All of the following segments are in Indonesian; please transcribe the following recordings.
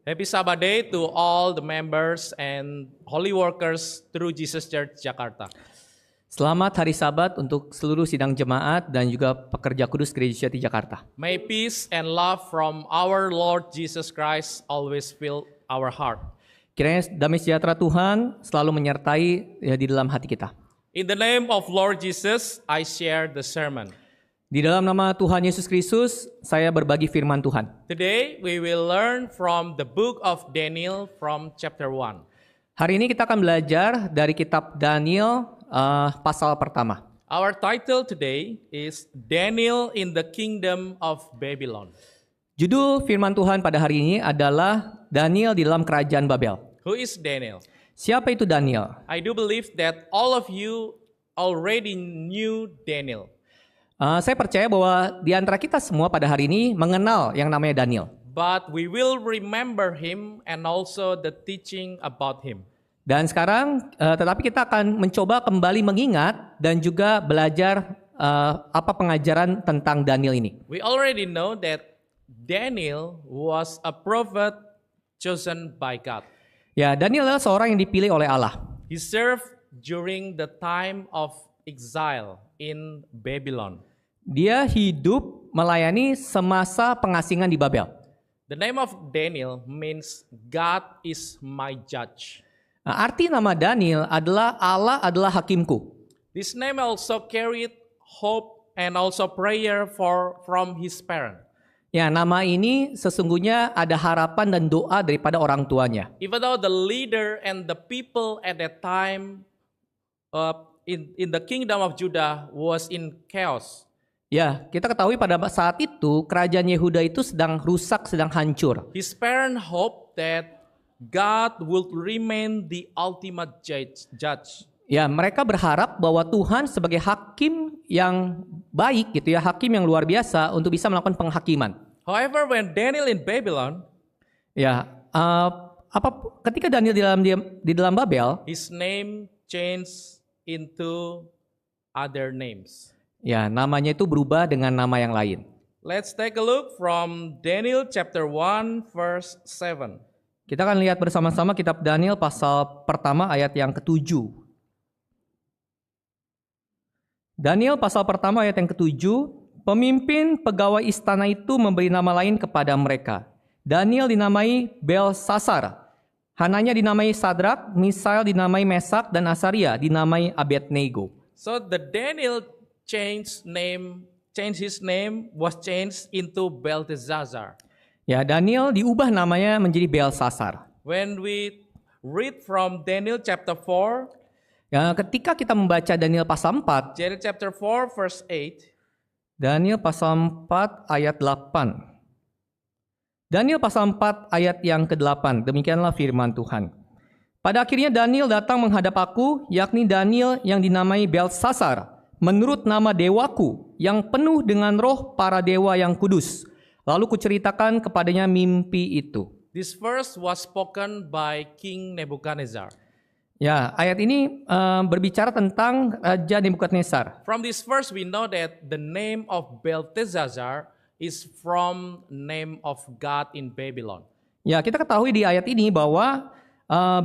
Happy Sabbath Day to all the members and holy workers through Jesus Church Jakarta. Selamat hari Sabat untuk seluruh sidang jemaat dan juga pekerja kudus Gereja Sejati Jakarta. May peace and love from our Lord Jesus Christ always fill our heart. Kiranya damai sejahtera Tuhan selalu menyertai di dalam hati kita. In the name of Lord Jesus, I share the sermon. Di dalam nama Tuhan Yesus Kristus, saya berbagi firman Tuhan. Today we will learn from the book of Daniel from chapter 1. Hari ini kita akan belajar dari kitab Daniel pasal pertama. Our title today is Daniel in the Kingdom of Babylon. Judul firman Tuhan pada hari ini adalah Daniel di dalam kerajaan Babel. Who is Daniel? Siapa itu Daniel? I do believe that all of you already knew Daniel. Saya percaya bahwa di antara kita semua pada hari ini mengenal yang namanya Daniel. But we will remember him and also the teaching about him. Dan sekarang, tetapi kita akan mencoba kembali mengingat dan juga belajar apa pengajaran tentang Daniel ini. We already know that Daniel was a prophet chosen by God. Ya, Daniel adalah seorang yang dipilih oleh Allah. He served during the time of exile in Babylon. Dia hidup melayani semasa pengasingan di Babel. The name of Daniel means God is my judge. Nah, arti nama Daniel adalah Allah adalah hakimku. This name also carried hope and also prayer from his parent. Ya, nama ini sesungguhnya ada harapan dan doa daripada orang tuanya. Even though the leader and the people at that time in the kingdom of Judah was in chaos. Ya, kita ketahui pada saat itu kerajaan Yehuda itu sedang rusak, sedang hancur. His parents hoped that God would remain the ultimate judge. Ya, mereka berharap bahwa Tuhan sebagai hakim yang baik gitu ya, hakim yang luar biasa untuk bisa melakukan penghakiman. However, when Daniel in Babylon, ya, ketika Daniel di dalam Babel, his name changed into other names. ya, namanya itu berubah dengan nama yang lain. Let's take a look from Daniel chapter 1 verse 7. Kita akan lihat bersama-sama kitab Daniel pasal pertama ayat yang ke-7. Daniel pasal pertama ayat yang ke-7, pemimpin pegawai istana itu memberi nama lain kepada mereka. Daniel dinamai Belsasar, Hananya dinamai Sadrak, Misael dinamai Mesak, dan Asaria dinamai Abednego. So the Daniel changed his name was changed into Belteshazzar. Ya, Daniel diubah namanya menjadi Belsasar. When we read from Daniel chapter 4, ya, ketika kita membaca Daniel pasal 4, Daniel chapter 4 verse 8, Daniel pasal 4 ayat 8. Daniel pasal 4 ayat yang ke-8, demikianlah firman Tuhan. Pada akhirnya Daniel datang menghadap aku, yakni Daniel yang dinamai Belsasar, menurut nama dewaku, yang penuh dengan roh para dewa yang kudus. Lalu kuceritakan kepadanya mimpi itu. This verse was spoken by King Nebuchadnezzar. Ya, ayat ini berbicara tentang Raja Nebukadnezar. From this verse we know that the name of Belteshazzar is from name of God in Babylon. Ya, kita ketahui di ayat ini bahwa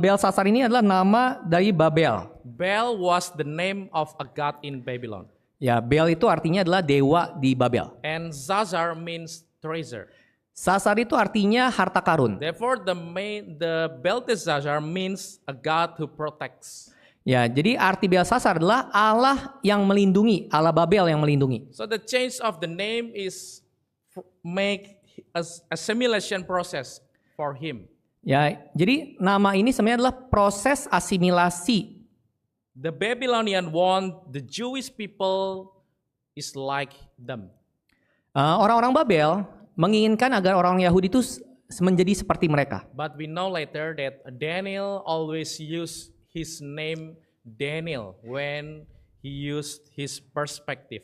Belsasar ini adalah nama dari Babel. Bel was the name of a god in Babylon. Ya, Bel itu artinya adalah dewa di Babel. And Zazar means treasure. Sasar itu artinya harta karun. Therefore the Belteshazzar means a god who protects. Ya, jadi arti Belsasar adalah Allah yang melindungi, Allah Babel yang melindungi. So the change of the name is make a assimilation process for him. Ya, jadi nama ini sebenarnya adalah proses asimilasi. The Babylonian want the Jewish people is like them. Orang-orang Babel menginginkan agar orang Yahudi itu menjadi seperti mereka. But we know later that Daniel always used his name Daniel when he used his perspective.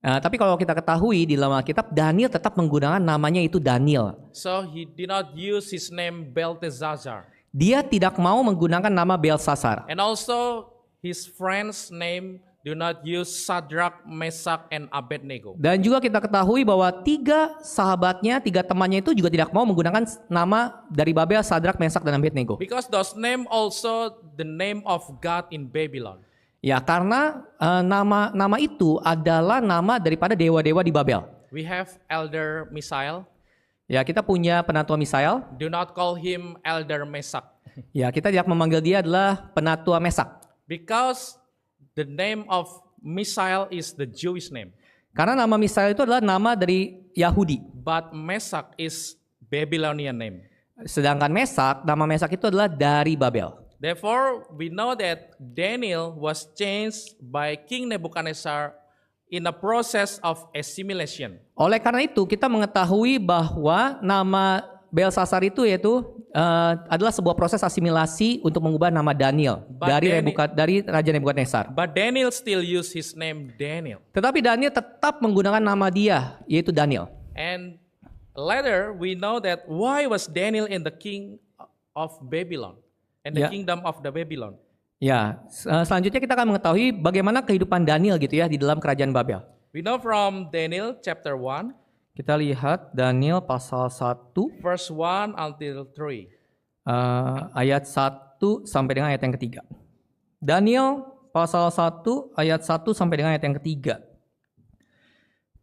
Tapi kalau kita ketahui di dalam Alkitab, Daniel tetap menggunakan namanya itu Daniel. So he did not use his name Belteshazzar. Dia tidak mau menggunakan nama Belsasar. And also his friend's name Do not use Shadrach, Meshach, and Abednego. Dan juga kita ketahui bahwa 3 sahabatnya, 3 temannya itu juga tidak mau menggunakan nama dari Babel, Sadrak, Meshach, dan Abednego. Because those name also the name of God in Babylon. Ya, karena nama itu adalah nama daripada dewa-dewa di Babel. We have Elder Misael. Ya, kita punya penatua Misael. Do not call him Elder Meshach. Ya, kita tidak memanggil dia adalah penatua Meshach. Because the name of Misael is the Jewish name. Karena nama Misael itu adalah nama dari Yahudi. But Meshach is Babylonian name. Sedangkan Meshach, nama Meshach itu adalah dari Babel. Therefore, we know that Daniel was changed by King Nebuchadnezzar in a process of assimilation. Oleh karena itu, kita mengetahui bahwa nama Belsasar itu adalah sebuah proses asimilasi untuk mengubah nama Daniel dari Raja Nebukadnezar. But Daniel still used his name Daniel. Tetapi Daniel tetap menggunakan nama dia, yaitu Daniel. And later we know that why was Daniel in the king of Babylon and the kingdom of the Babylon. Ya, selanjutnya kita akan mengetahui bagaimana kehidupan Daniel gitu ya di dalam kerajaan Babel. We know from Daniel chapter 1. Kita lihat Daniel pasal 1 verse 1 until 3. Ayat 1 sampai dengan ayat yang ketiga. Daniel pasal 1 ayat 1 sampai dengan ayat yang ketiga.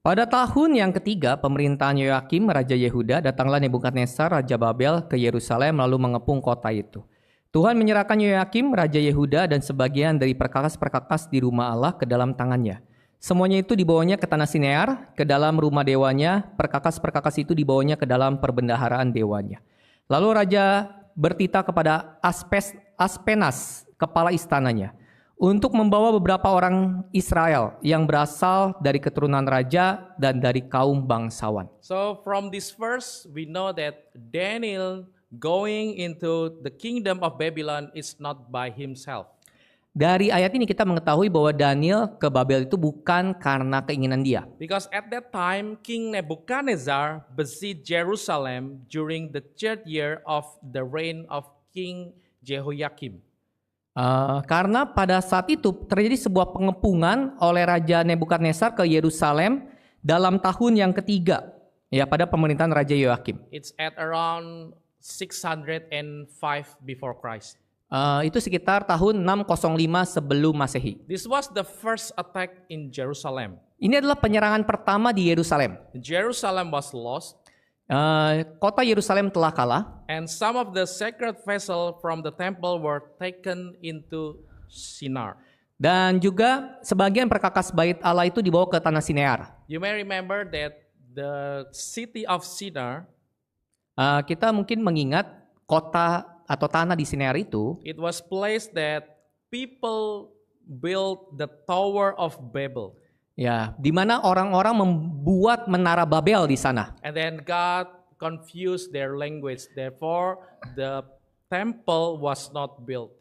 Pada tahun yang ketiga pemerintahan Yoyakim Raja Yehuda, datanglah Nebukadnezar Raja Babel ke Yerusalem lalu mengepung kota itu. Tuhan menyerahkan Yoyakim Raja Yehuda dan sebagian dari perkakas-perkakas di rumah Allah ke dalam tangannya. Semuanya itu dibawanya ke tanah Sinear, ke dalam rumah dewanya, perkakas-perkakas itu dibawanya ke dalam perbendaharaan dewanya. Lalu raja bertitah kepada Aspenas, kepala istananya, untuk membawa beberapa orang Israel yang berasal dari keturunan raja dan dari kaum bangsawan. So from this verse we know that Daniel going into the kingdom of Babylon is not by himself. Dari ayat ini kita mengetahui bahwa Daniel ke Babel itu bukan karena keinginan dia. Because at that time King Nebuchadnezzar besieged Jerusalem during the 3rd year of the reign of King Jehoiakim. Karena pada saat itu terjadi sebuah pengepungan oleh Raja Nebukadnezar ke Yerusalem dalam tahun yang ketiga, ya pada pemerintahan Raja Yoyakim. It's at around 605 before Christ. Itu sekitar tahun 605 sebelum Masehi. This was the first attack in Jerusalem. Ini adalah penyerangan pertama di Yerusalem. Jerusalem was lost. Kota Yerusalem telah kalah. And some of the sacred vessels from the temple were taken into Shinar. Dan juga sebagian perkakas bait Allah itu dibawa ke tanah Sinear. You may remember that the city of Shinar. Kita mungkin mengingat kota atau tanah di Sinear itu, it was place that people built the Tower of Babel. Ya, di mana orang-orang membuat menara Babel di sana. And then God confused their language, therefore the temple was not built.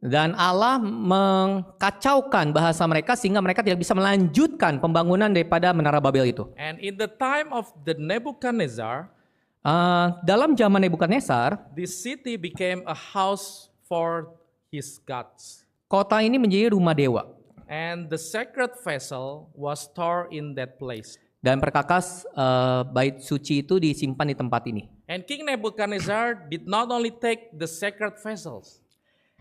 Dan Allah mengkacaukan bahasa mereka sehingga mereka tidak bisa melanjutkan pembangunan daripada menara Babel itu. And in the time of the Nebuchadnezzar, dalam zaman Nebukadnezar, this city became a house for his gods. Kota ini menjadi rumah dewa. And the sacred vessel was stored in that place. Dan perkakas bait suci itu disimpan di tempat ini. And King Nebuchadnezzar did not only take the sacred vessels.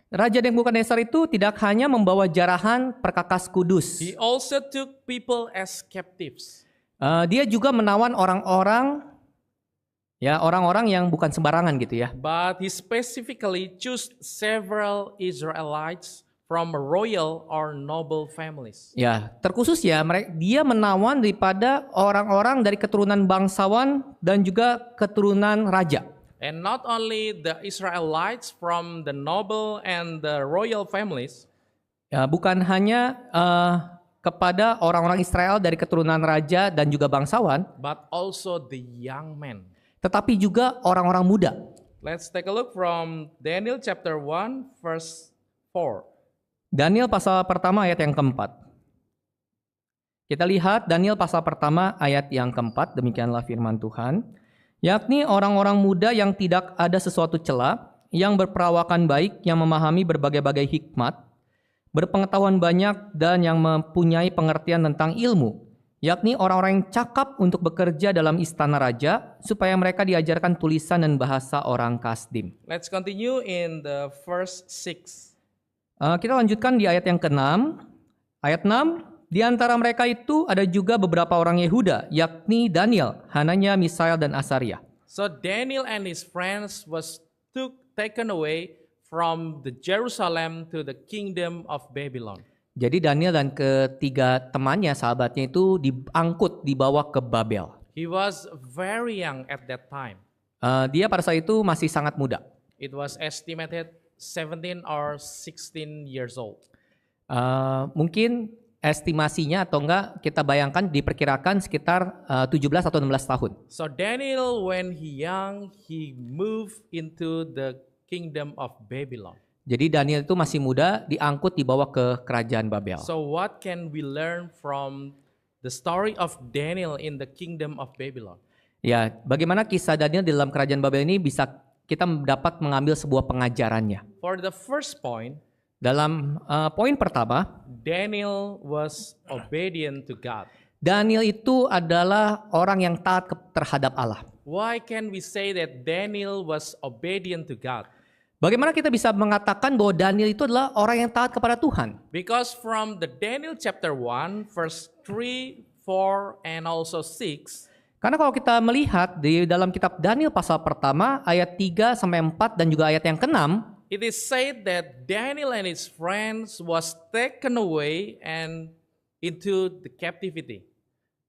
Raja Nebukadnezar itu tidak hanya membawa jarahan perkakas kudus. He also took people as captives. Dia juga menawan orang-orang yang bukan sembarangan gitu ya. But he specifically chose several Israelites from royal or noble families. Ya, terkhusus ya, dia menawan daripada orang-orang dari keturunan bangsawan dan juga keturunan raja. And not only the Israelites from the noble and the royal families. Ya, bukan hanya kepada orang-orang Israel dari keturunan raja dan juga bangsawan, but also the young men. Tetapi juga orang-orang muda. Let's take a look from Daniel chapter 1 verse 4. Daniel pasal pertama ayat yang keempat. Kita lihat Daniel pasal pertama ayat yang keempat, demikianlah firman Tuhan. Yakni orang-orang muda yang tidak ada sesuatu cela, yang berperawakan baik, yang memahami berbagai-bagai hikmat. berpengetahuan banyak, dan yang mempunyai pengertian tentang ilmu, yakni orang-orang yang cakap untuk bekerja dalam istana raja, supaya mereka diajarkan tulisan dan bahasa orang Kasdim. Let's continue in the verse 6. Kita lanjutkan di ayat yang ke-6. Ayat 6, di antara mereka itu ada juga beberapa orang Yehuda, yakni Daniel, Hananya, Misael, dan Asaria. So Daniel and his friends was taken away from the Jerusalem to the kingdom of Babylon. Jadi Daniel dan ketiga temannya, sahabatnya itu dibawa ke Babel. He was very young at that time. Dia pada saat itu masih sangat muda. It was estimated 17 or 16 years old. Mungkin estimasinya atau enggak kita bayangkan diperkirakan sekitar 17 atau 16 tahun. So Daniel, when he young, he moved into the kingdom of Babylon. Jadi Daniel itu masih muda, diangkut dibawa ke kerajaan Babel. So what can we learn from the story of Daniel in the kingdom of Babylon? Ya, bagaimana kisah Daniel di dalam kerajaan Babel ini bisa kita dapat mengambil sebuah pengajarannya. For the first point, Dalam poin pertama, Daniel was obedient to God. Daniel itu adalah orang yang taat terhadap Allah. Why can we say that Daniel was obedient to God? Bagaimana kita bisa mengatakan bahwa Daniel itu adalah orang yang taat kepada Tuhan? Because from the Daniel chapter 1, verse 3, 4, and also 6, Karena kalau kita melihat di dalam kitab Daniel pasal pertama ayat 3 sampai 4 dan juga ayat yang ke-6, it is said that Daniel and his friends was taken away and into the captivity.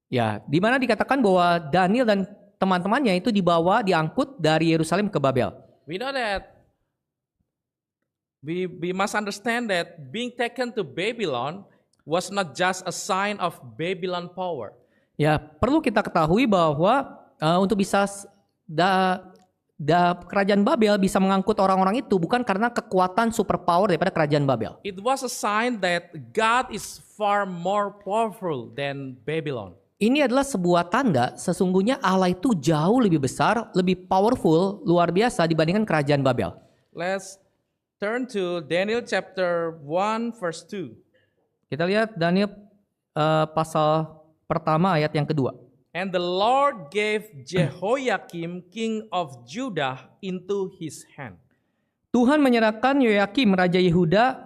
ya, di mana dikatakan bahwa Daniel dan teman-temannya itu diangkut dari Yerusalem ke Babel. We know that we must understand that being taken to Babylon was not just a sign of Babylon power. Ya, perlu kita ketahui bahwa untuk bisa kerajaan Babel bisa mengangkut orang-orang itu bukan karena kekuatan superpower daripada kerajaan Babel. It was a sign that God is far more powerful than Babylon. Ini adalah sebuah tanda sesungguhnya Allah itu jauh lebih besar, lebih powerful, luar biasa dibandingkan kerajaan Babel. Let's turn to Daniel chapter 1 verse 2. Kita lihat Daniel pasal pertama ayat yang kedua. And the Lord gave Jehoiakim king of Judah into his hand. Tuhan menyerahkan Yoyakim raja Yehuda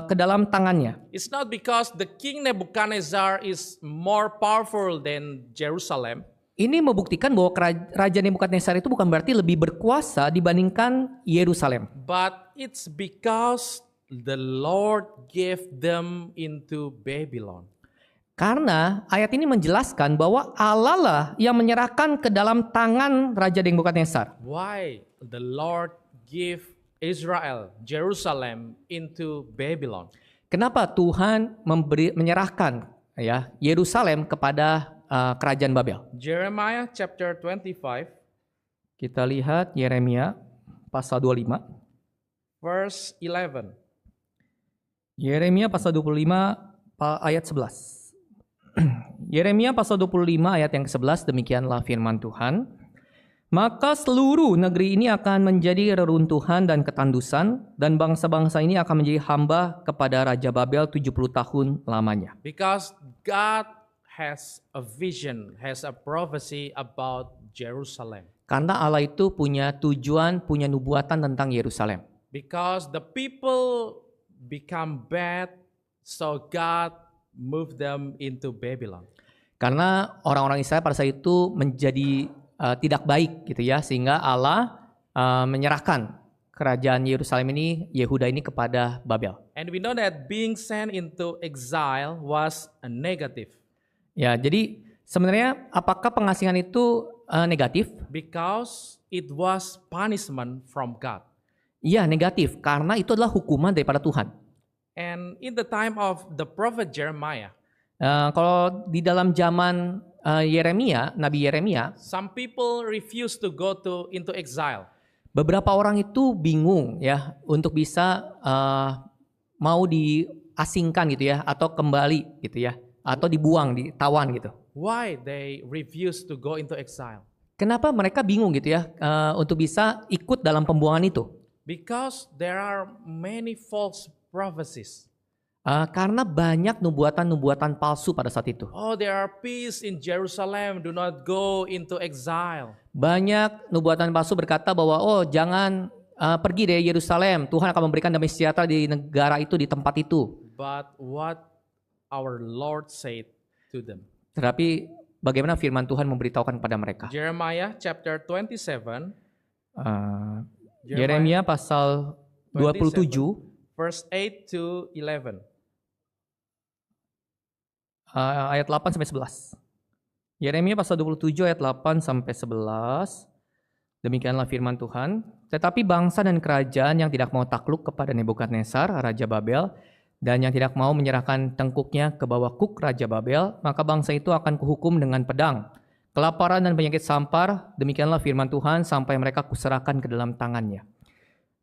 ke dalam tangannya. It's not because the king Nebuchadnezzar is more powerful than Jerusalem. Ini membuktikan bahwa Raja Nebukadnezar itu bukan berarti lebih berkuasa dibandingkan Yerusalem. But it's because the Lord gave them into Babylon. Karena ayat ini menjelaskan bahwa Allah lah yang menyerahkan ke dalam tangan Raja Nebukadnezar. Why the Lord give Israel, Jerusalem into Babylon? Kenapa Tuhan menyerahkan ya Yerusalem kepada kerajaan Babel? Jeremiah chapter 25 Kita lihat Yeremia pasal 25. verse 11. Yeremia pasal 25 ayat 11. Yeremia pasal 25 ayat yang ke-11, demikianlah firman Tuhan. Maka seluruh negeri ini akan menjadi reruntuhan dan ketandusan, dan bangsa-bangsa ini akan menjadi hamba kepada Raja Babel 70 tahun lamanya. Because God has a vision, has a prophecy about Jerusalem. Karena Allah itu punya tujuan, punya nubuatan tentang Yerusalem. Because the people become bad, so God moved them into Babylon. Karena orang-orang Israel pada saat itu menjadi tidak baik gitu ya, sehingga Allah menyerahkan kerajaan Yerusalem ini, Yehuda ini kepada Babel. And we know that being sent into exile was a negative. Ya, jadi sebenarnya apakah pengasingan itu negatif? Because it was punishment from God. Iya, negatif karena itu adalah hukuman daripada Tuhan. And in the time of the prophet Jeremiah, kalau di dalam zaman Yeremia, Nabi Yeremia, some people refused to go into exile. beberapa orang itu bingung ya untuk bisa mau diasingkan gitu ya, atau kembali gitu ya, atau dibuang, ditawan gitu. Why they refused to go into exile? Kenapa mereka bingung gitu ya untuk bisa ikut dalam pembuangan itu? Because there are many false prophecies. Karena banyak nubuatan-nubuatan palsu pada saat itu. Oh, there are peace in Jerusalem. Do not go into exile. Banyak nubuatan palsu berkata bahwa jangan pergi dari Yerusalem. Tuhan akan memberikan damai sejahtera di negara itu, di tempat itu. But what our Lord said to them. Tetapi bagaimana firman Tuhan memberitahukan kepada mereka? Jeremiah chapter 27. Yeremia pasal 27 verse 8 to 11. ayat 8 sampai 11. Yeremia pasal 27 ayat 8 sampai 11. Demikianlah firman Tuhan. Tetapi bangsa dan kerajaan yang tidak mau takluk kepada Nebukadnezar, Raja Babel, dan yang tidak mau menyerahkan tengkuknya ke bawah kuk Raja Babel, maka bangsa itu akan kuhukum dengan pedang, kelaparan dan penyakit sampar. Demikianlah firman Tuhan, sampai mereka kuserahkan ke dalam tangannya.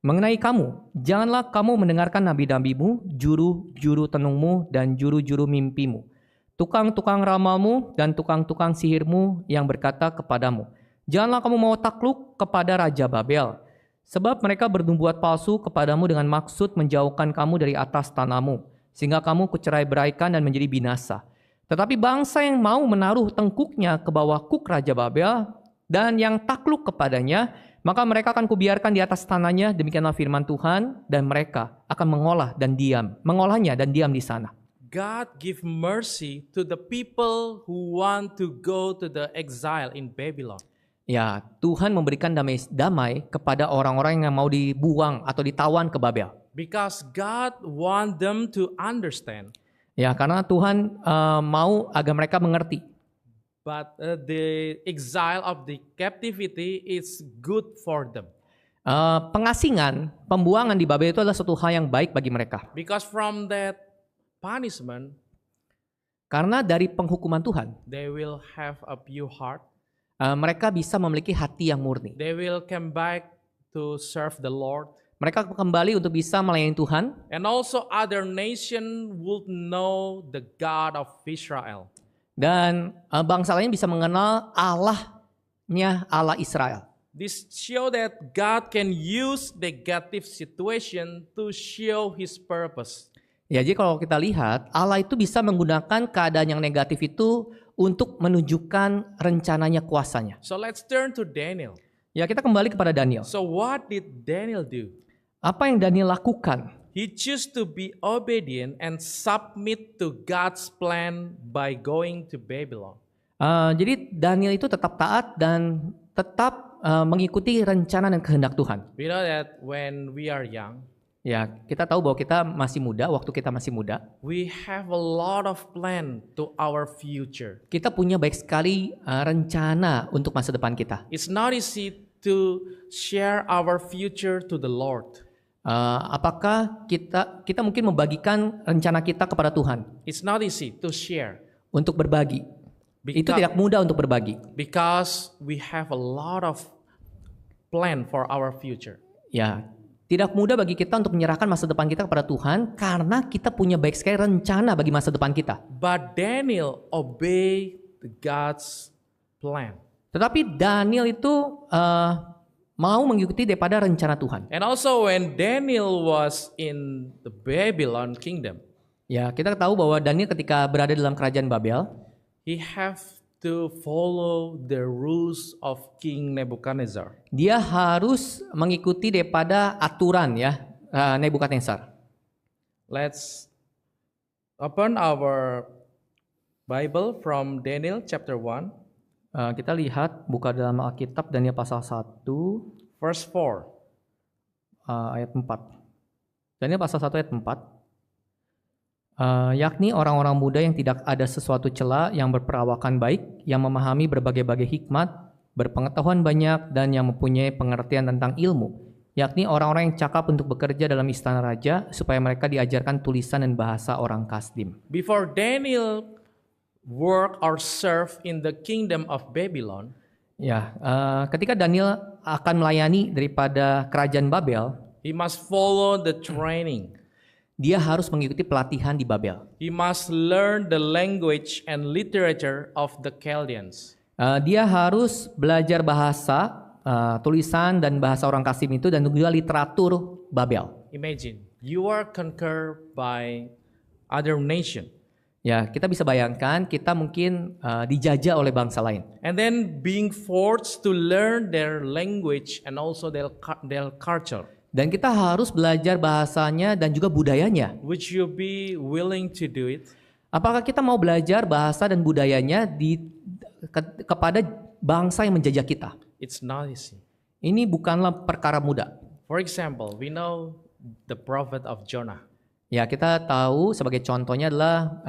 Mengenai kamu, janganlah kamu mendengarkan nabi-nabimu, juru-juru tenungmu, dan juru-juru mimpimu, tukang-tukang ramalmu, dan tukang-tukang sihirmu yang berkata kepadamu, janganlah kamu mau takluk kepada Raja Babel, sebab mereka bernubuat palsu kepadamu dengan maksud menjauhkan kamu dari atas tanahmu, sehingga kamu kucerai-beraikan dan menjadi binasa. Tetapi bangsa yang mau menaruh tengkuknya ke bawah kuk Raja Babel dan yang takluk kepadanya, maka mereka akan kubiarkan di atas tanahnya. Demikianlah firman Tuhan, dan mereka akan mengolahnya dan diam di sana. God give mercy to the people who want to go to the exile in Babylon. Ya, Tuhan memberikan damai kepada orang-orang yang mau dibuang atau ditawan ke Babel. Because God want them to understand. Ya, karena Tuhan mau agar mereka mengerti. But the exile of the captivity is good for them. Pengasingan, pembuangan di Babel itu adalah suatu hal yang baik bagi mereka. Because from that punishment, karena dari penghukuman Tuhan, they will have a pure heart. Mereka bisa memiliki hati yang murni. They will come back to serve the Lord. Mereka kembali untuk bisa melayani Tuhan. And also other nation would know the God of Israel. Dan bangsa lain bisa mengenal Allah-nya Allah Israel. This show that God can use negative situation to show His purpose. Ya, jadi kalau kita lihat, Allah itu bisa menggunakan keadaan yang negatif itu untuk menunjukkan rencananya, kuasanya. So let's turn to Daniel. Ya, kita kembali kepada Daniel. So what did Daniel do? Apa yang Daniel lakukan? He chose to be obedient and submit to God's plan by going to Babylon. Jadi Daniel itu tetap taat dan tetap mengikuti rencana dan kehendak Tuhan. We know that when we are young, ya, kita tahu bahwa kita masih muda, waktu kita masih muda, we have a lot of plan to our future. Kita punya baik sekali rencana untuk masa depan kita. It's not easy to share our future to the Lord. Apakah kita mungkin membagikan rencana kita kepada Tuhan? It's not easy to share. Untuk berbagi. Itu tidak mudah untuk berbagi. Because we have a lot of plan for our future. Ya, tidak mudah bagi kita untuk menyerahkan masa depan kita kepada Tuhan karena kita punya baik sekali rencana bagi masa depan kita. But Daniel obeyed God's plan. Tetapi Daniel itu mau mengikuti daripada rencana Tuhan. And also when Daniel was in the Babylon kingdom, ya, kita tahu bahwa Daniel ketika berada dalam kerajaan Babel, he have to follow the rules of King Nebuchadnezzar. Dia harus mengikuti daripada aturan ya Nebukadnezar. Let's open our Bible from Daniel chapter 1. Kita lihat, buka dalam Alkitab Daniel pasal 1 verse 4. Ayat 4. Daniel pasal 1 ayat 4. Yakni orang-orang muda yang tidak ada sesuatu cela, yang berperawakan baik, yang memahami berbagai-bagai hikmat, berpengetahuan banyak, dan yang mempunyai pengertian tentang ilmu. Yakni orang-orang yang cakap untuk bekerja dalam istana raja, supaya mereka diajarkan tulisan dan bahasa orang Kasdim. Before Daniel work or serve in the kingdom of Babylon, ya, ketika Daniel akan melayani daripada kerajaan Babel, he must follow the training. Dia harus mengikuti pelatihan di Babel. He must learn the language and literature of the Chaldeans. Dia harus belajar bahasa, tulisan dan bahasa orang Kasdim itu, dan juga literatur Babel. Imagine, you are conquered by other nation. Ya, kita bisa bayangkan kita mungkin dijajah oleh bangsa lain. And then being forced to learn their language and also their culture. Dan kita harus belajar bahasanya dan juga budayanya. Would you be willing to do it? Apakah kita mau belajar bahasa dan budayanya kepada bangsa yang menjajah kita? It's not easy. Ini bukanlah perkara mudah. For example, we know the prophet of Jonah. Ya, kita tahu sebagai contohnya adalah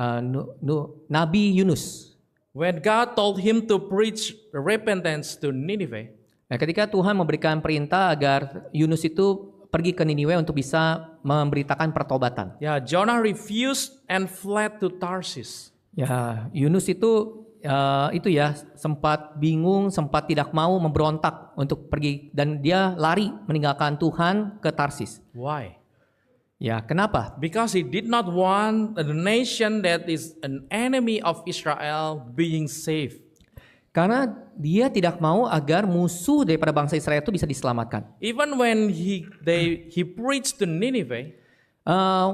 Nabi Yunus. When God told him to preach repentance to Nineveh, Nah, ketika Tuhan memberikan perintah agar Yunus itu pergi ke Niniwe untuk bisa memberitakan pertobatan. Jonah refused and fled to Tarsus. Ya, Yunus itu sempat bingung, sempat tidak mau memberontak untuk pergi dan dia lari meninggalkan Tuhan ke Tarsis. Why? Ya, kenapa? Because he did not want the nation that is an enemy of Israel being saved. Karena dia tidak mau agar musuh daripada bangsa Israel itu bisa diselamatkan. Even when he preached to Nineveh,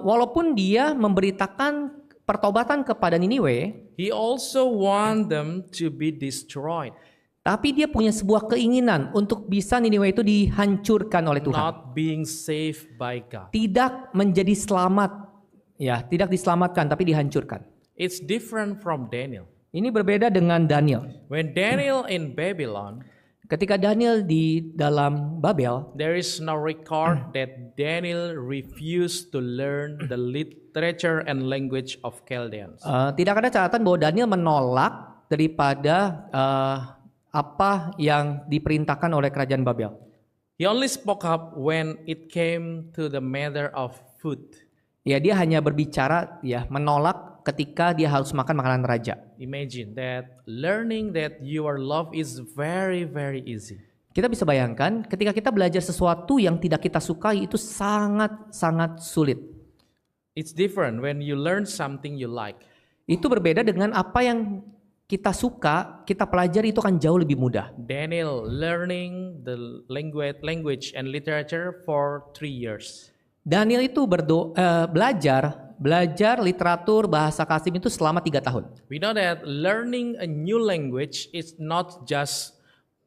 walaupun dia memberitakan pertobatan kepada Niniwe, he also want them to be destroyed. Tapi dia punya sebuah keinginan untuk bisa Niniwe itu dihancurkan oleh Tuhan. Not being saved by God. Tidak menjadi selamat. Ya, tidak diselamatkan tapi dihancurkan. It's different from Daniel. Ini berbeda dengan Daniel. When Daniel in Babylon, ketika Daniel di dalam Babel, there is no record that Daniel refused to learn the literature and language of Chaldeans. Tidak ada catatan bahwa Daniel menolak daripada apa yang diperintahkan oleh kerajaan Babel. He only spoke up when it came to the matter of food. Ya, dia hanya berbicara, ya, menolak ketika dia harus makan makanan raja. Imagine that learning that your love is very, very easy. Kita bisa bayangkan ketika kita belajar sesuatu yang tidak kita sukai itu sangat-sangat sulit. It's different when you learn something you like. Itu berbeda dengan apa yang kita suka, kita pelajari itu akan jauh lebih mudah. Daniel learning the language and literature for 3 years. Daniel itu belajar literatur bahasa Kasim itu selama 3 tahun. We know that learning a new language is not just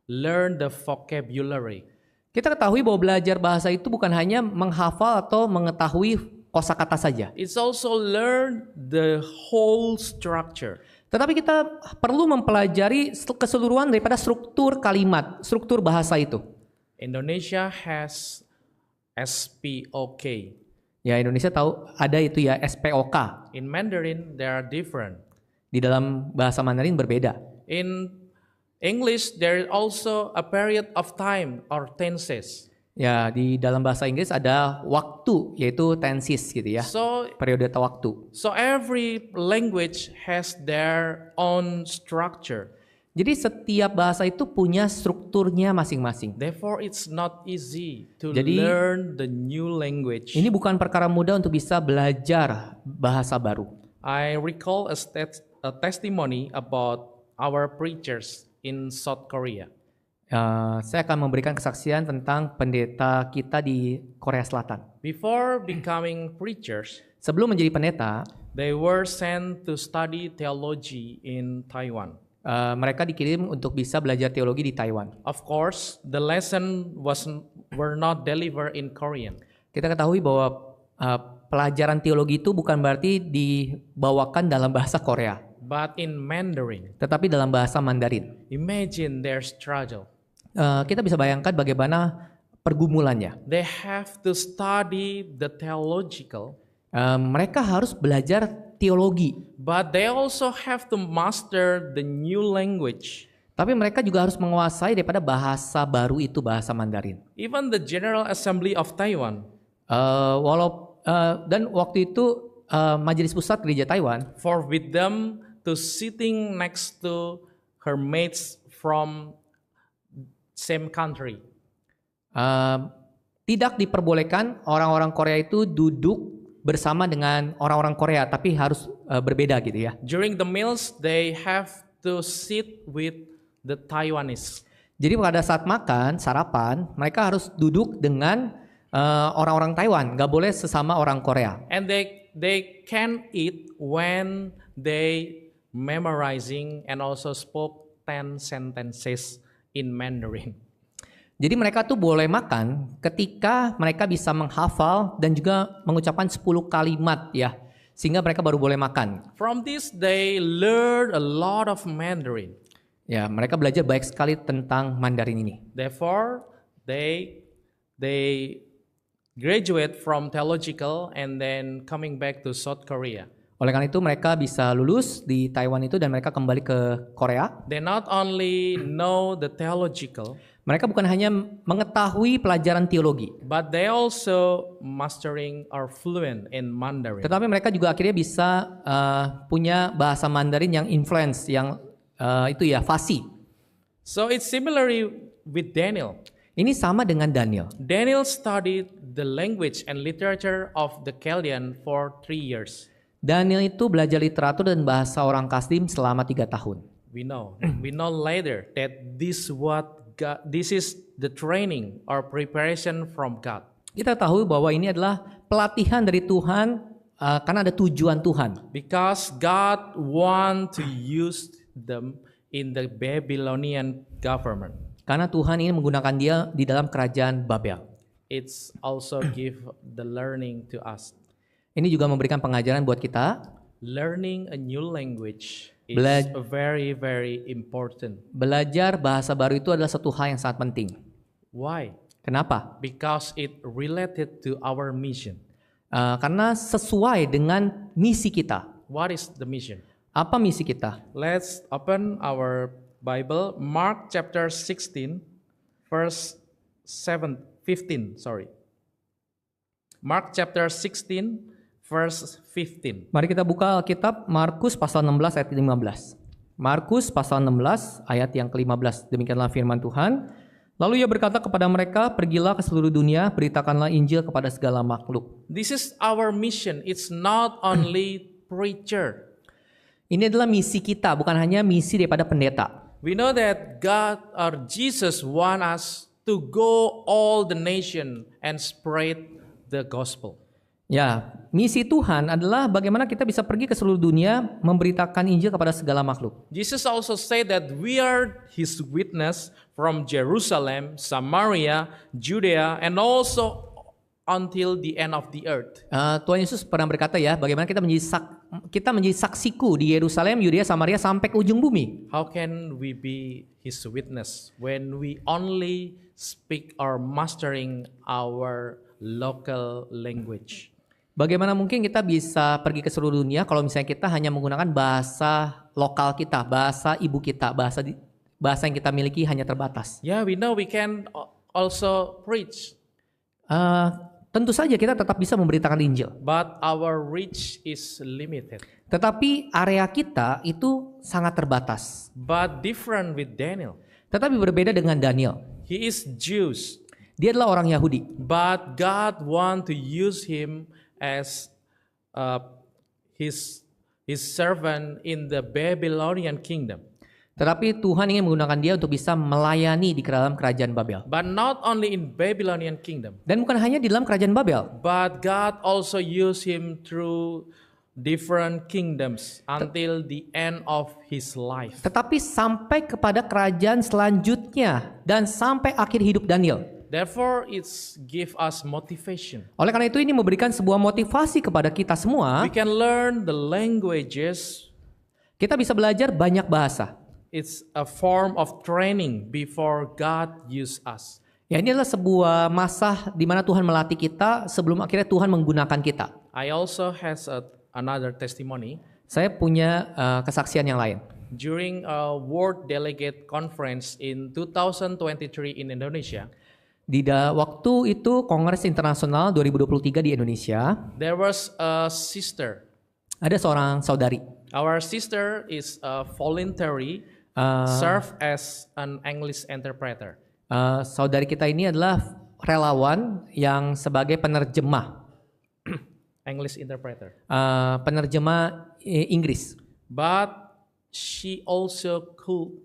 learn the vocabulary. Kita ketahui bahwa belajar bahasa itu bukan hanya menghafal atau mengetahui kosakata saja. It's also learn the whole structure. Tetapi kita perlu mempelajari keseluruhan daripada struktur kalimat, struktur bahasa itu. Indonesia has SPOK. Ya, Indonesia tahu ada itu ya, SPOK. In Mandarin, they are different. Di dalam bahasa Mandarin berbeda. In English, there is also a period of time or tenses. Ya, di dalam bahasa Inggris ada waktu, yaitu tenses gitu ya. So, periode waktu. So every language has their own structure. Jadi setiap bahasa itu punya strukturnya masing-masing. Therefore, it's not easy to Jadi, learn the new language. Ini bukan perkara mudah untuk bisa belajar bahasa baru. I recall a testimony about our preachers in South Korea. Saya akan memberikan kesaksian tentang pendeta kita di Korea Selatan. Before becoming preachers, sebelum menjadi pendeta, they were sent to study theology in Taiwan. Mereka dikirim untuk bisa belajar teologi di Taiwan. Of course, the lesson were not delivered in Korean. Kita ketahui bahwa pelajaran teologi itu bukan berarti dibawakan dalam bahasa Korea, but in Mandarin. Tetapi dalam bahasa Mandarin. Imagine their struggle. Kita bisa bayangkan bagaimana pergumulannya. They have to study the theological. Mereka harus belajar teologi. But they also have to master the new language. Tapi mereka juga harus menguasai daripada bahasa baru itu, bahasa Mandarin. Even the General Assembly of Taiwan. Dan waktu itu Majelis Pusat Gereja Taiwan forbid them to sitting next to her mates from same country. Tidak diperbolehkan orang-orang Korea itu duduk bersama dengan orang-orang Korea, tapi harus berbeda gitu ya. During the meals, they have to sit with the Taiwanese. Jadi pada saat makan, sarapan, mereka harus duduk dengan orang-orang Taiwan, nggak boleh sesama orang Korea. And they they can eat when they memorizing and also spoke 10 sentences in Mandarin. Jadi mereka tuh boleh makan ketika mereka bisa menghafal dan juga mengucapkan 10 kalimat ya. Sehingga mereka baru boleh makan. From this they learn a lot of Mandarin. Ya, mereka belajar baik sekali tentang Mandarin ini. Therefore, they graduate from theological and then coming back to South Korea. Oleh karena itu mereka bisa lulus di Taiwan itu dan mereka kembali ke Korea. They not only know the theological, Mereka bukan hanya mengetahui pelajaran teologi, but they also mastering or fluent in Mandarin. tetapi mereka juga akhirnya bisa punya bahasa Mandarin yang influence, yang itu ya fasih. So it's similarly with Daniel. Ini sama dengan Daniel. Daniel studied the language and literature of the Chaldean for 3 years. Daniel itu belajar literatur dan bahasa orang Kasdim selama 3 tahun. We know later that this is the training or preparation from God. Kita tahu bahwa ini adalah pelatihan dari Tuhan karena ada tujuan Tuhan. Because God want to use them in the Babylonian government. Karena Tuhan ini menggunakan dia di dalam kerajaan Babel. It's also give the learning to us. Ini juga memberikan pengajaran buat kita. Learning a new language is very, very important. Belajar bahasa baru itu adalah satu hal yang sangat penting. Why? Kenapa? Because it related to our mission. Karena sesuai dengan misi kita. What is the mission? Apa misi kita? Let's open our Bible, Mark chapter 16, verse 15, sorry. Mark chapter 16, verse 15. Mari kita buka Alkitab Markus pasal 16 ayat 15. Markus pasal 16 ayat yang ke-15. Demikianlah firman Tuhan. Lalu ia berkata kepada mereka, pergilah ke seluruh dunia, beritakanlah Injil kepada segala makhluk. This is our mission. It's not only preacher. Ini adalah misi kita, bukan hanya misi daripada pendeta. We know that God or Jesus want us to go all the nation and spread the gospel. Ya, misi Tuhan adalah bagaimana kita bisa pergi ke seluruh dunia memberitakan Injil kepada segala makhluk. Jesus also said that we are His witness from Jerusalem, Samaria, Judea, and also until the end of the earth. Tuhan Yesus pernah berkata ya, bagaimana kita menjadi saksiku di Yerusalem, Yudea, Samaria sampai ke ujung bumi. How can we be His witness when we only speak or mastering our local language? Bagaimana mungkin kita bisa pergi ke seluruh dunia kalau misalnya kita hanya menggunakan bahasa lokal kita, bahasa ibu kita, bahasa yang kita miliki hanya terbatas. Yeah, we know we can also preach, Tentu saja kita tetap bisa memberitakan Injil. but our reach is limited. Tetapi area kita itu sangat terbatas. But different with Daniel. Tetapi berbeda dengan Daniel. He is Jews, Dia adalah orang Yahudi. but God want to use him as his servant in the Babylonian kingdom. Tetapi Tuhan ingin menggunakan dia untuk bisa melayani di dalam kerajaan Babel. But not only in Babylonian kingdom, Dan bukan hanya di dalam kerajaan Babel. but God also use him through different kingdoms until the end of his life. Tetapi sampai kepada kerajaan selanjutnya dan sampai akhir hidup Daniel. Therefore, it's give us motivation. Oleh karena itu ini memberikan sebuah motivasi kepada kita semua. We can learn the languages. Kita bisa belajar banyak bahasa. It's a form of training before God use us. Ya, ini adalah sebuah masa di mana Tuhan melatih kita sebelum akhirnya Tuhan menggunakan kita. I also has another testimony. Saya punya kesaksian yang lain. During a World Delegate Conference in 2023 in Indonesia, Di waktu itu Kongres Internasional 2023 di Indonesia, there was a sister. ada seorang saudari. Our sister is voluntary, serve as an English interpreter. Saudari kita ini adalah relawan yang sebagai penerjemah, English interpreter. Penerjemah Inggris. But she also could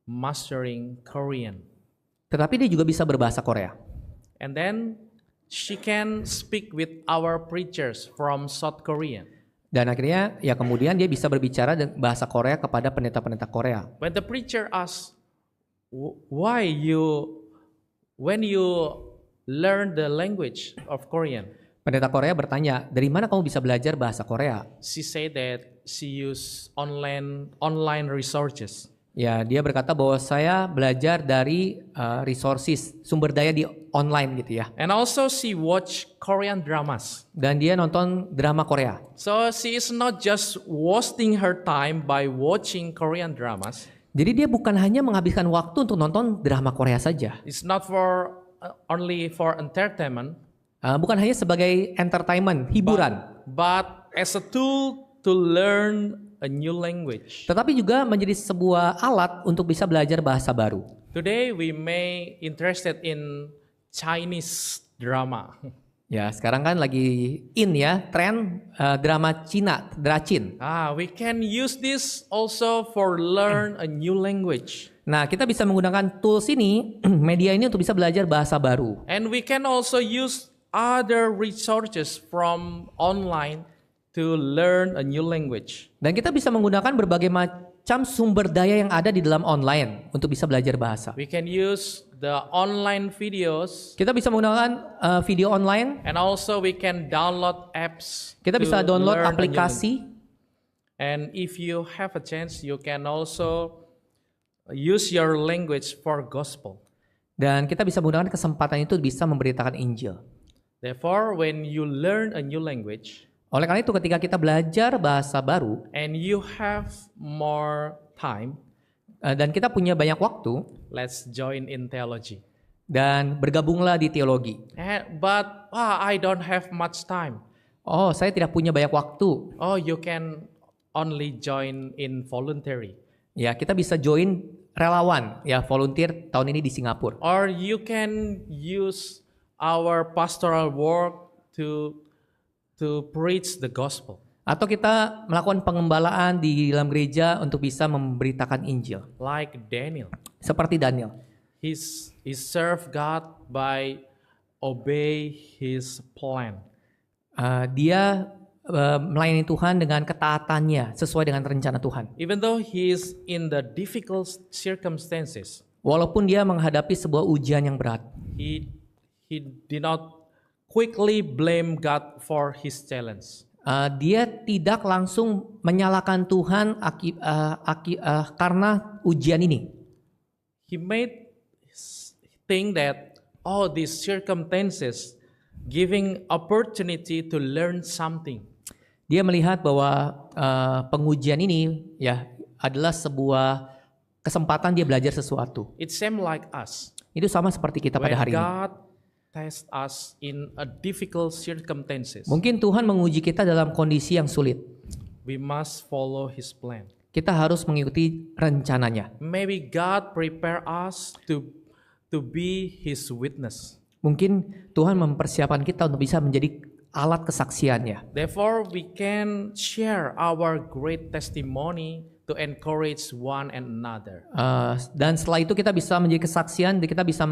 mastering Korean. Tetapi dia juga bisa berbahasa Korea. And then she can speak with our preachers from South Korea. Dan akhirnya ya kemudian dia bisa berbicara bahasa Korea kepada pendeta-pendeta Korea. When the preacher asks, when you learn the language of Korean, Pendeta Korea bertanya, dari mana kamu bisa belajar bahasa Korea? she said that she use online resources. Ya, dia berkata bahwa saya belajar dari resources, sumber daya di online gitu ya. And also she watch Korean dramas. Dan dia nonton drama Korea. So she is not just wasting her time by watching Korean dramas. Jadi dia bukan hanya menghabiskan waktu untuk nonton drama Korea saja. It's not for only for entertainment, Bukan hanya sebagai entertainment, hiburan. but as a tool to learn a new language. Tetapi juga menjadi sebuah alat untuk bisa belajar bahasa baru. Today we may interested in Chinese drama. Ya, sekarang kan lagi in ya, tren drama Cina, Dracin. We can use this also for learn a new language. Nah, kita bisa menggunakan tools ini, media ini untuk bisa belajar bahasa baru. And we can also use other resources from online to learn a new language. Dan kita bisa menggunakan berbagai macam sumber daya yang ada di dalam online untuk bisa belajar bahasa. We can use the online videos, Kita bisa menggunakan video online, and also we can download apps. kita to bisa download learn a new aplikasi. language. And if you have a chance, you can also use your language for gospel. Dan kita bisa menggunakan kesempatan itu bisa memberitakan Injil. Therefore, when you learn a new language Oleh karena itu ketika kita belajar bahasa baru and you have more time, dan kita punya banyak waktu let's join in theology. dan bergabunglah di teologi. But I don't have much time. Oh, saya tidak punya banyak waktu. Oh, you can only join in voluntary. Ya, kita bisa join relawan ya volunteer tahun ini di Singapura. Or you can use our pastoral work to preach the gospel. Atau kita melakukan pengembalaan di dalam gereja untuk bisa memberitakan Injil. Like Daniel. Seperti Daniel. He served God by obey his plan. Dia melayani Tuhan dengan ketaatannya sesuai dengan rencana Tuhan. Even though he is in the difficult circumstances, Walaupun dia menghadapi sebuah ujian yang berat. he did not quickly blame God for his challenge. Dia tidak langsung menyalahkan Tuhan karena ujian ini. He made think that these circumstances giving opportunity to learn something. Dia melihat bahwa pengujian ini ya adalah sebuah kesempatan dia belajar sesuatu. It seems like us. Itu sama seperti kita pada When hari ini. God tests us in a difficult circumstances, Mungkin Tuhan menguji kita dalam kondisi yang sulit. we must follow his plan. Kita harus mengikuti rencananya. Maybe God prepare us to be his witness. Mungkin Tuhan mempersiapkan kita untuk bisa menjadi alat kesaksiannya. Therefore, we can share our great testimony to encourage one and another. Dan setelah itu kita bisa menjadi kesaksian, kita bisa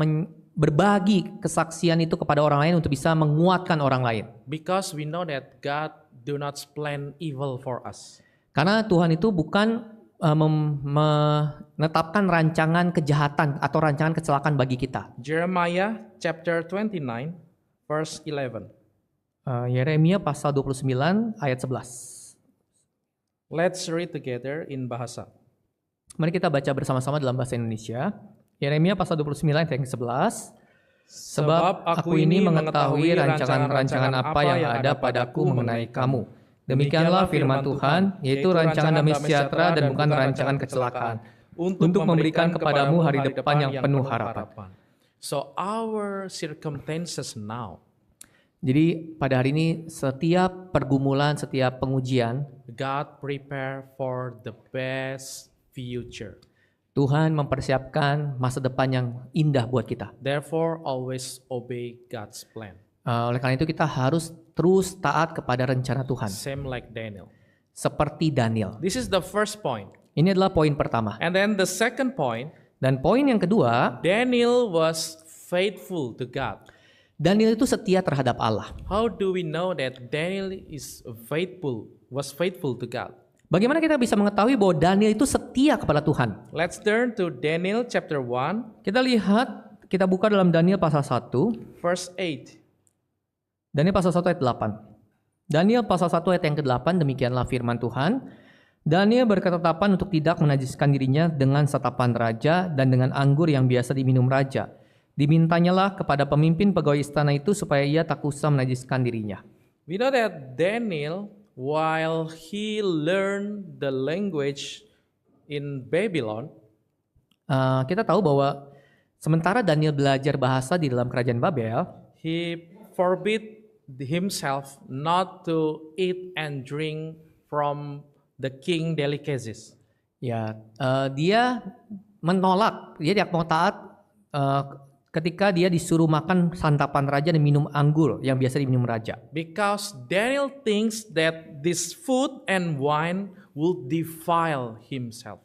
berbagi kesaksian itu kepada orang lain untuk bisa menguatkan orang lain. Because we know that God do not plan evil for us. Karena Tuhan itu bukan menetapkan rancangan kejahatan atau rancangan kecelakaan bagi kita. Jeremiah chapter 29 verse 11. Yeremia pasal 29 ayat 11. Let's read together in bahasa. Mari kita baca bersama-sama dalam bahasa Indonesia. Yeremia pasal 29 ayat yang 11. Sebab aku ini mengetahui rancangan-rancangan apa yang ada padaku mengenai kamu. Demikianlah firman Tuhan, yaitu rancangan damai sejahtera dan bukan rancangan kecelakaan, untuk memberikan kepadamu hari depan yang penuh harapan. So our circumstances now, Jadi pada hari ini setiap pergumulan, setiap pengujian, God prepare for the best future. Tuhan mempersiapkan masa depan yang indah buat kita. Therefore, always obey God's plan. Oleh karena itu kita harus terus taat kepada rencana Tuhan. Same like Daniel. Seperti Daniel. This is the first point. Ini adalah poin pertama. And then the second point, Dan poin yang kedua, Daniel was faithful to God. Daniel itu setia terhadap Allah. How do we know that Daniel was faithful to God? Bagaimana kita bisa mengetahui bahwa Daniel itu setia kepada Tuhan? Let's turn to Daniel chapter 1, Kita buka dalam Daniel pasal 1. verse 8. Daniel pasal 1 ayat 8. Daniel pasal 1 ayat yang ke-8, demikianlah firman Tuhan. Daniel berketetapan untuk tidak menajiskan dirinya dengan santapan raja dan dengan anggur yang biasa diminum raja. Dimintanyalah kepada pemimpin pegawai istana itu supaya ia tak usah menajiskan dirinya. We know that Daniel, while he learned the language in Babylon, Kita tahu bahwa sementara Daniel belajar bahasa di dalam kerajaan Babel, he forbid himself not to eat and drink from the king delicacies. dia menolak, dia tidak mau taat ketika dia disuruh makan santapan raja dan minum anggur yang biasa diminum raja. Because Daniel thinks that this food and wine will defile himself.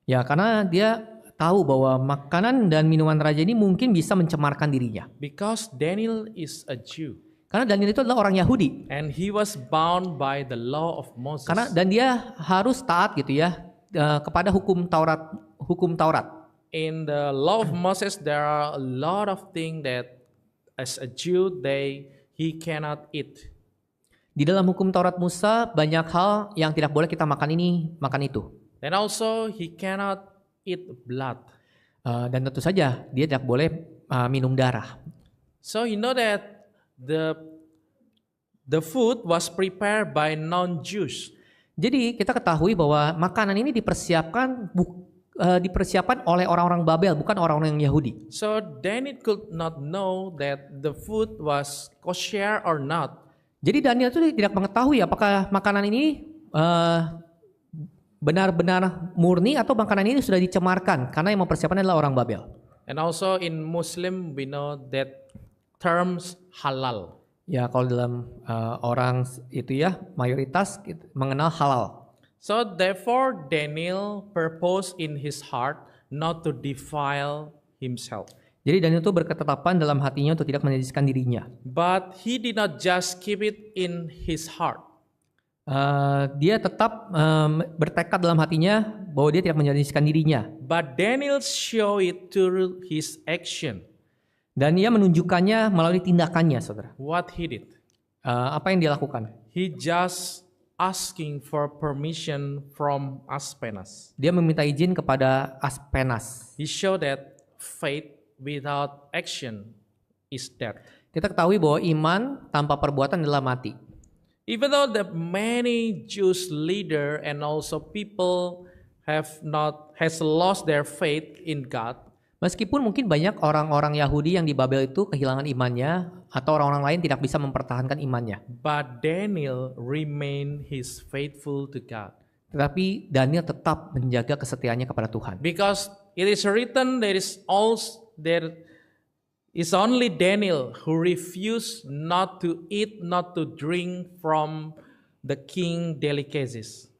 Karena dia tahu bahwa makanan dan minuman raja ini mungkin bisa mencemarkan dirinya. Because Daniel is a Jew. Karena Daniel itu adalah orang Yahudi. And he was bound by the law of Moses. Dan dia harus taat kepada hukum Taurat. In the law of Moses, there are a lot of things that as a Jew he cannot eat. Di dalam hukum Taurat Musa banyak hal yang tidak boleh kita makan ini, makan itu. And also he cannot eat blood. Dan tentu saja dia tidak boleh minum darah. So you know that the food was prepared by non-Jews. Jadi kita ketahui bahwa makanan ini dipersiapkan oleh orang-orang Babel, bukan orang-orang yang Yahudi. So Daniel could not know that the food was kosher or not. Jadi Daniel itu tidak mengetahui apakah makanan ini benar-benar murni atau makanan ini sudah dicemarkan karena yang mempersiapkan adalah orang Babel. And also in Muslim we know that terms halal. Kalau dalam orang itu mayoritas mengenal halal. So therefore Daniel purposed in his heart not to defile himself. Jadi Daniel itu berketetapan dalam hatinya untuk tidak menajiskan dirinya. But he did not just keep it in his heart. Dia tetap bertekad dalam hatinya bahwa dia tidak menajiskan dirinya. But Daniel showed it through his action. Dan ia menunjukkannya melalui tindakannya, saudara. What he did? Apa yang dia lakukan? He just asking for permission from Aspenas. Dia meminta izin kepada Aspenas. He showed that faith without action is dead. Kita ketahui bahwa iman tanpa perbuatan adalah mati. Even though the many Jewish leader and also people has lost their faith in God. Meskipun mungkin banyak orang-orang Yahudi yang di Babel itu kehilangan imannya atau orang-orang lain tidak bisa mempertahankan imannya. But Daniel remained his faithful to God. Tetapi Daniel tetap menjaga kesetiaannya kepada Tuhan. Because it is written there is only Daniel who refused not to eat, not to drink from the king delicacies.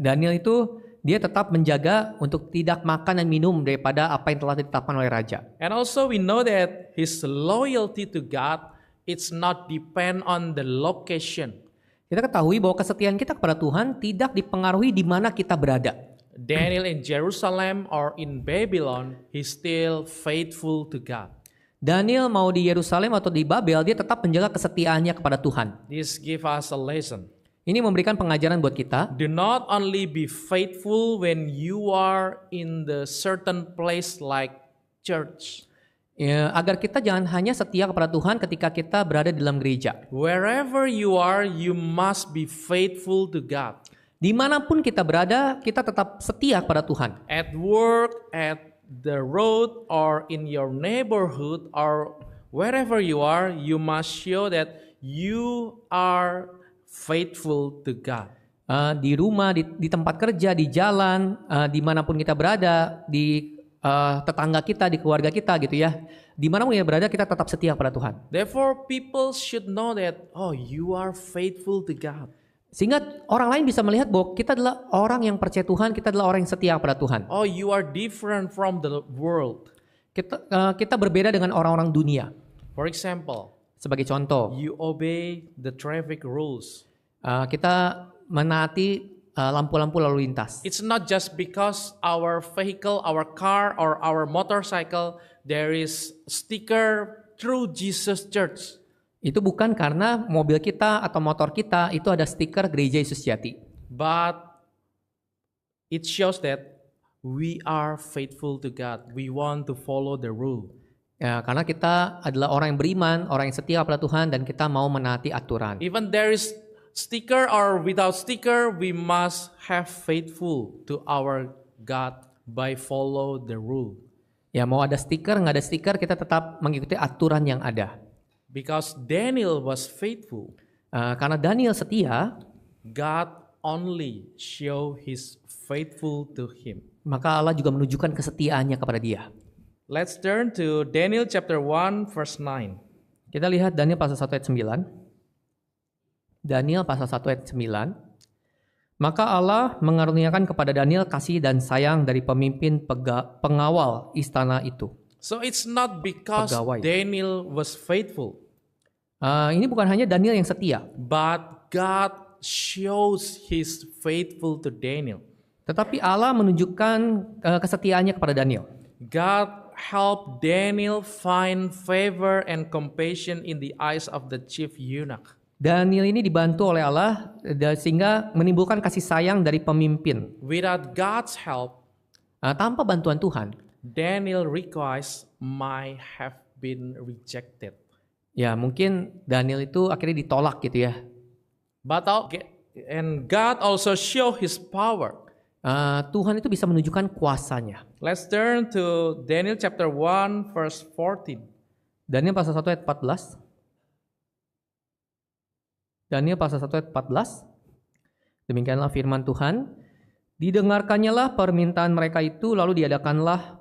Daniel itu dia tetap menjaga untuk tidak makan dan minum daripada apa yang telah ditetapkan oleh raja. And also we know that his loyalty to God it's not depend on the location. Kita ketahui bahwa kesetiaan kita kepada Tuhan tidak dipengaruhi di mana kita berada. Daniel in Jerusalem or in Babylon, he still faithful to God. Daniel mau di Yerusalem atau di Babel, dia tetap menjaga kesetiaannya kepada Tuhan. This give us a lesson. Ini memberikan pengajaran buat kita. Do not only be faithful when you are in the certain place like church. Agar kita jangan hanya setia kepada Tuhan ketika kita berada di dalam gereja. Wherever you are, you must be faithful to God. Dimanapun kita berada, kita tetap setia kepada Tuhan. At work, at the road, or in your neighborhood, or wherever you are, you must show that you are faithful to God. Di rumah, di tempat kerja, di jalan, dimanapun kita berada, di tetangga kita, di keluarga kita gitu ya. Dimanapun kita berada, kita tetap setia pada Tuhan. Therefore, people should know that, you are faithful to God. Sehingga orang lain bisa melihat bahwa kita adalah orang yang percaya Tuhan, kita adalah orang yang setia pada Tuhan. You are different from the world. Kita berbeda dengan orang-orang dunia. For example, Sebagai contoh, you obey the traffic rules. kita menaati lampu-lampu lalu lintas. It's not just because our vehicle, our car, or our motorcycle, there is sticker through Jesus Church. Itu bukan karena mobil kita atau motor kita itu ada stiker Gereja Yesus Jati. But it shows that we are faithful to God. We want to follow the rule. Ya, karena kita adalah orang yang beriman, orang yang setia kepada Tuhan dan kita mau menaati aturan. Even there is sticker or without sticker, we must have faithful to our God by follow the rule. Ya, mau ada stiker, nggak ada stiker, kita tetap mengikuti aturan yang ada. Because Daniel was faithful, Karena Daniel setia, God only show his faithful to him. maka Allah juga menunjukkan kesetiaannya kepada dia. Let's turn to Daniel chapter 1 verse 9. Kita lihat Daniel pasal 1 ayat 9. Daniel pasal 1 ayat 9. Maka Allah mengaruniakan kepada Daniel kasih dan sayang dari pemimpin pengawal istana itu. So it's not because Pegawai. Daniel was faithful, Ini bukan hanya Daniel yang setia, but God shows his faithful to Daniel. tetapi Allah menunjukkan kesetiaannya kepada Daniel. God helped Daniel find favor and compassion in the eyes of the chief eunuch. Daniel ini dibantu oleh Allah sehingga menimbulkan kasih sayang dari pemimpin. Without God's help, Tanpa bantuan Tuhan, Daniel request might have been rejected. ya mungkin Daniel itu akhirnya ditolak gitu ya. And God also show his power. Tuhan itu bisa menunjukkan kuasanya. Let's turn to Daniel chapter 1 verse 14. Daniel pasal 1 ayat 14. Daniel pasal 1 ayat 14. Demikianlah firman Tuhan. Didengarkannya lah permintaan mereka itu, lalu diadakanlah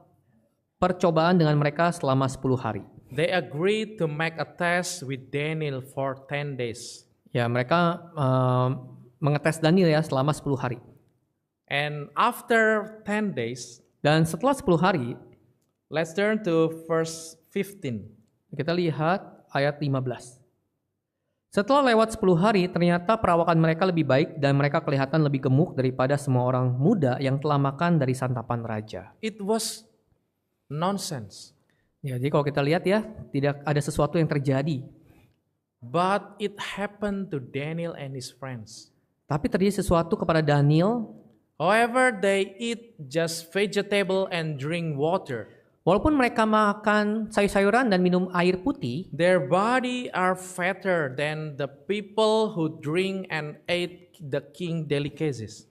percobaan dengan mereka selama 10 hari. They agreed to make a test with Daniel for 10 days. Ya, mereka mengetes Daniel ya selama 10 hari. And after 10 days, Dan setelah 10 hari, let's turn to verse 15. kita lihat ayat 15. Setelah lewat 10 hari, ternyata perawakan mereka lebih baik dan mereka kelihatan lebih gemuk daripada semua orang muda yang telah makan dari santapan raja. It was nonsense, Ya, jadi kalau kita lihat ya, tidak ada sesuatu yang terjadi. but it happened to Daniel and his friends. Tapi terjadi sesuatu kepada Daniel. However, they eat just vegetable and drink water. Walaupun mereka makan sayur-sayuran dan minum air putih, Their body are fatter than the people who drink and ate the king delicacies.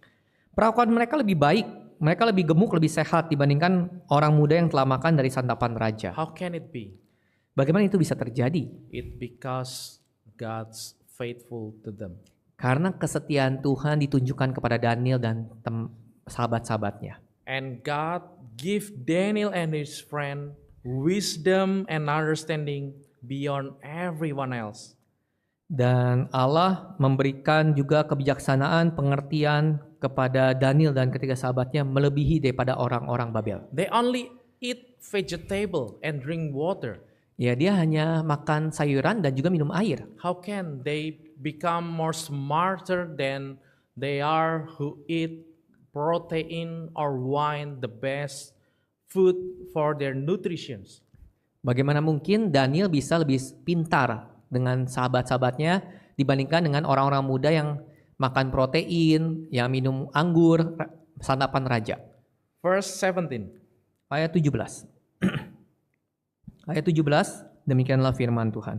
perawakan mereka lebih baik. Mereka lebih gemuk, lebih sehat dibandingkan orang muda yang telah makan dari santapan raja. How can it be? Bagaimana itu bisa terjadi? It because God's faithful to them. Karena kesetiaan Tuhan ditunjukkan kepada Daniel dan sahabat-sahabatnya. And God give Daniel and his friend wisdom and understanding beyond everyone else. Dan Allah memberikan juga kebijaksanaan, pengertian kepada Daniel dan ketiga sahabatnya melebihi daripada orang-orang Babel. They only eat vegetable and drink water. Ya, dia hanya makan sayuran dan juga minum air. How can they become more smarter than they are who eat protein or wine, the best food for their nutrition? Bagaimana mungkin Daniel bisa lebih pintar dengan sahabat-sahabatnya dibandingkan dengan orang-orang muda yang makan protein, yang minum anggur, santapan raja. Verse 17. Ayat 17. Ayat 17, demikianlah firman Tuhan.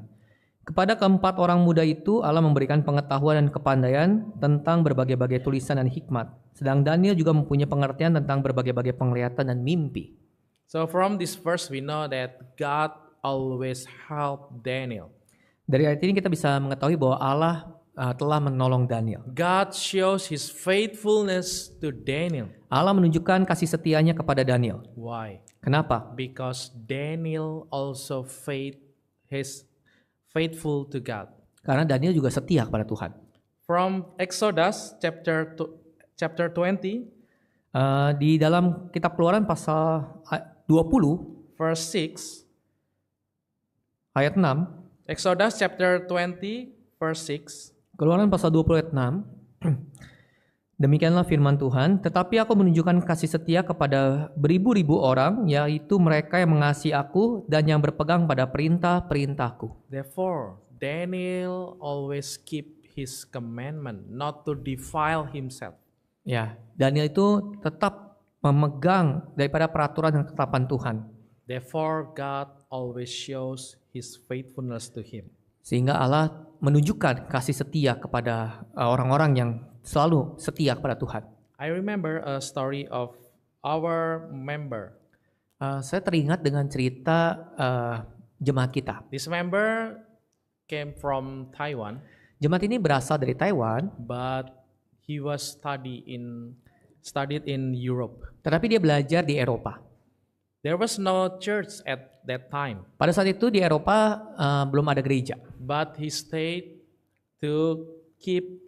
Kepada keempat orang muda itu Allah memberikan pengetahuan dan kepandaian tentang berbagai-bagai tulisan dan hikmat. Sedang Daniel juga mempunyai pengertian tentang berbagai-bagai penglihatan dan mimpi. So from this verse we know that God always help Daniel. Dari ayat ini kita bisa mengetahui bahwa Allah telah menolong Daniel. God shows his faithfulness to Daniel. Allah menunjukkan kasih setianya kepada Daniel. Why? Kenapa? Because Daniel also faithful to God. Karena Daniel juga setia kepada Tuhan. From Exodus chapter 20 Di dalam kitab Keluaran pasal 20 verse 6, ayat 6. Exodus chapter 20, verse 6. Keluaran pasal 20 ayat 6. Demikianlah firman Tuhan, tetapi aku menunjukkan kasih setia kepada beribu-ribu orang, yaitu mereka yang mengasihi aku dan yang berpegang pada perintah-perintahku. Therefore, Daniel always keep his commandment not to defile himself. Ya, Daniel itu tetap memegang daripada peraturan dan ketetapan Tuhan. Therefore, God always shows his faithfulness to him. Sehingga Allah menunjukkan kasih setia kepada orang-orang yang selalu setia kepada Tuhan. I remember a story of our member. Saya teringat dengan cerita jemaat kita. This member came from Taiwan, Jemaat ini berasal dari Taiwan, but he was studied in Europe. tetapi dia belajar di Eropa. There was no church at that time, Pada saat itu di Eropa belum ada gereja, but he stayed to keep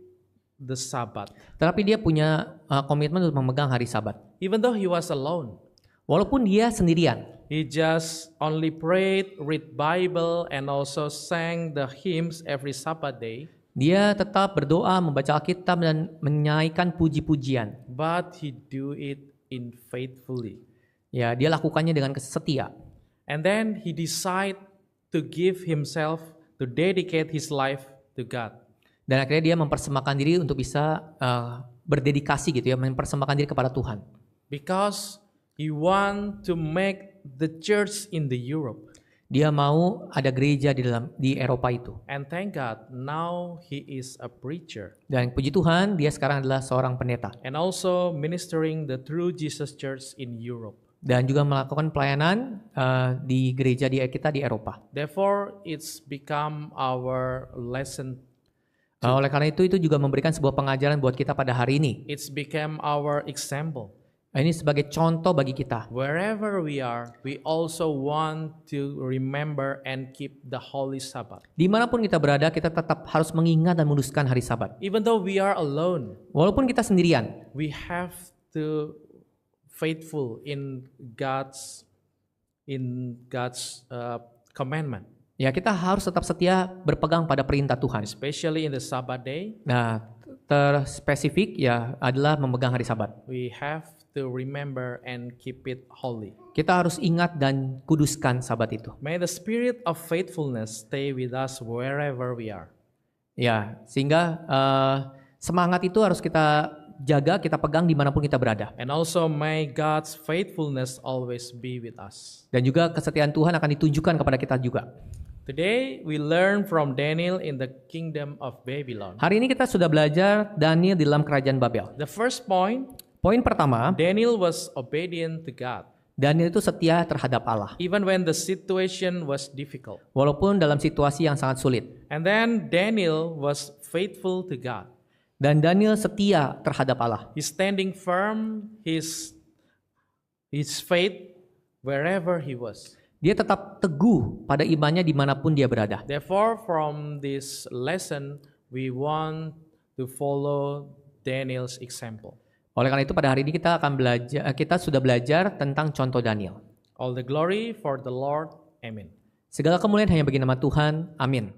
the Sabbath. tetapi dia punya komitmen untuk memegang hari Sabat. Even though he was alone, Walaupun dia sendirian, he just only prayed, read Bible, and also sang the hymns every Sabbath day. dia tetap berdoa, membaca Alkitab dan menyanyikan puji-pujian. But he do it in faithfully. Ya, dia lakukannya dengan setia. And then he decide to give himself, to dedicate his life to God. Dan akhirnya dia mempersembahkan diri untuk bisa berdedikasi gitu ya, mempersembahkan diri kepada Tuhan. Because he want to make the church in the Europe. Dia mau ada gereja di Eropa itu. And thank God, now he is a preacher. Dan puji Tuhan, dia sekarang adalah seorang pendeta. And also ministering the True Jesus Church in Europe. Dan juga melakukan pelayanan di gereja kita di Eropa. Therefore, it's become our lesson. Oleh karena itu juga memberikan sebuah pengajaran buat kita pada hari ini. It's become our example. Ini sebagai contoh bagi kita. Wherever we are, we also want to remember and keep the Holy Sabbath. Dimanapun kita berada, kita tetap harus mengingat dan menguduskan hari Sabat. Even though we are alone, Walaupun kita sendirian, we have to faithful in God's commandment, ya kita harus tetap setia berpegang pada perintah Tuhan. especially in the Sabbath day. Nah, terspesifik ya adalah memegang hari Sabat. We have to remember and keep it holy. Kita harus ingat dan kuduskan Sabat itu. May the spirit of faithfulness stay with us wherever we are. Ya, sehingga semangat itu harus kita jaga, kita pegang dimanapun kita berada. And also may God's faithfulness always be with us. Dan juga kesetiaan Tuhan akan ditunjukkan kepada kita juga. Today we learn from Daniel in the kingdom of Babylon. Hari ini kita sudah belajar Daniel di dalam kerajaan Babel. The first point, Poin pertama, Daniel was obedient to God. Daniel itu setia terhadap Allah. Even when the situation was difficult. Walaupun dalam situasi yang sangat sulit. And then Daniel was faithful to God. Dan Daniel setia terhadap Allah. He's standing firm, his faith wherever he was. Dia tetap teguh pada imannya dimanapun dia berada. Therefore, from this lesson, we want to follow Daniel's example. Oleh karena itu pada hari ini kita sudah belajar tentang contoh Daniel. All the glory for the Lord. Amen. Segala kemuliaan hanya bagi nama Tuhan. Amin.